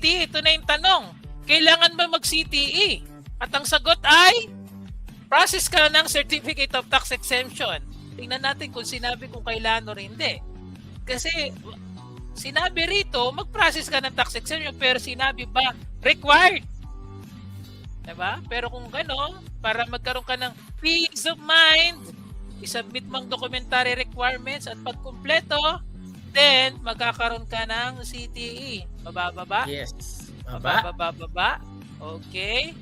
CTE. Ito na yung tanong. Kailangan ba mag-CTE? At ang sagot ay, process ka ng Certificate of Tax Exemption. Tingnan natin kung sinabi kung kailan o hindi. Kasi sinabi rito, mag-process ka ng tax exemption, pero sinabi ba required? Diba? Pero kung gano'n, para magkaroon ka ng peace of mind, isubmit mong documentary requirements at pagkumpleto, then magkakaroon ka ng CTE. Baba. Yes. Baba. Okay.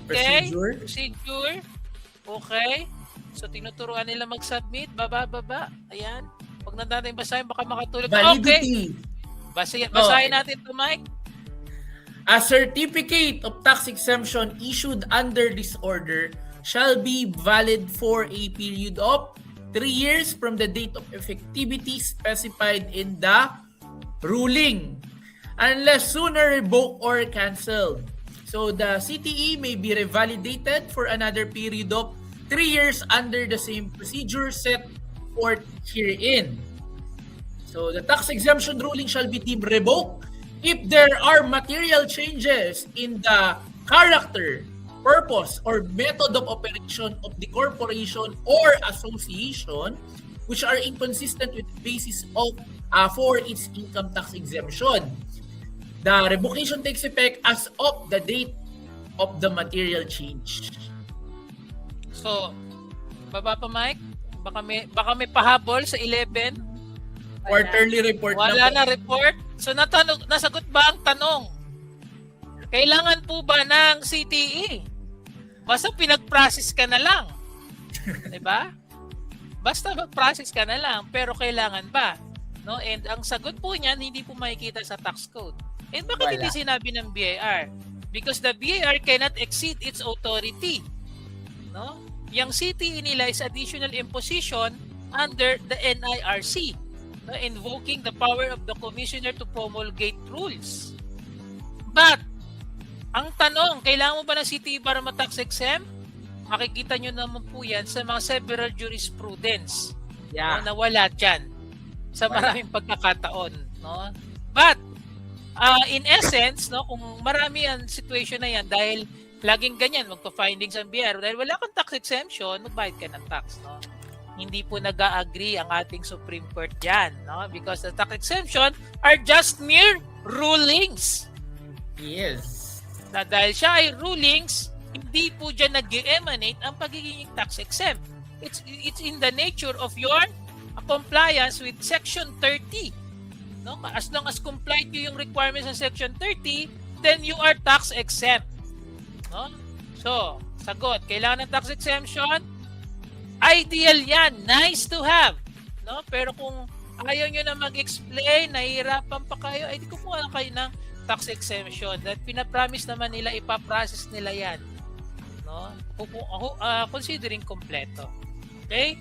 Procedure. Okay. So tinuturuan nila mag-submit. Baba. Ayan. Huwag na natin basahin, baka makatulog. Validity. Okay. Basahin natin ito, Mike. A certificate of tax exemption issued under this order shall be valid for a period of 3 years from the date of effectivity specified in the ruling, unless sooner revoked or cancelled. So the CTE may be revalidated for another period of 3 years under the same procedure set forth herein. So the tax exemption ruling shall be deemed revoked if there are material changes in the character, purpose, or method of operation of the corporation or association which are inconsistent with the basis of for its income tax exemption. The revocation takes effect as of the date of the material change. So, baba pa, Mike. Baka may pahabol sa 11. Quarterly report Wala na report. So nasagot ba ang tanong? Kailangan po ba ng CTE? Basta pinag-process ka na lang. 'Di ba? Basta mag-process ka na lang, pero kailangan ba? No? And ang sagot po niyan hindi po makikita sa tax code. And bakit hindi sinabi ng BIR? Because the BIR cannot exceed its authority. No? Yung CTE nila is additional imposition under the NIRC. Invoking the power of the commissioner to promulgate rules. But, ang tanong, kailangan mo ba ng CTE para ma-tax exempt? Makikita nyo naman po yan sa mga several jurisprudence. Yeah. No, na wala dyan sa maraming pagkakataon. No? But, in essence, no, kung marami ang situation na yan dahil laging ganyan, magpa-findings ang BIR, dahil wala kang tax exemption, magbayad ka ng tax. No? Hindi po nag-agree ang ating Supreme Court dyan, no? Because the tax exemption are just mere rulings. Yes. Na dahil siya ay rulings, hindi po dyan nag-emanate ang pagiging tax exempt. It's in the nature of your compliance with Section 30. No? As long as complied you yung requirements ng Section 30, then you are tax exempt. No? So, sagot, kailangan ng tax exemption? Ideal yan, nice to have, no? Pero kung ayaw nyo na mag-explain, nahihirapan pa kayo, ay di kumuha na kayo ng tax exemption. That pinapromise naman nila, ipaprocess nila yan, no? Considering kompleto. Okay?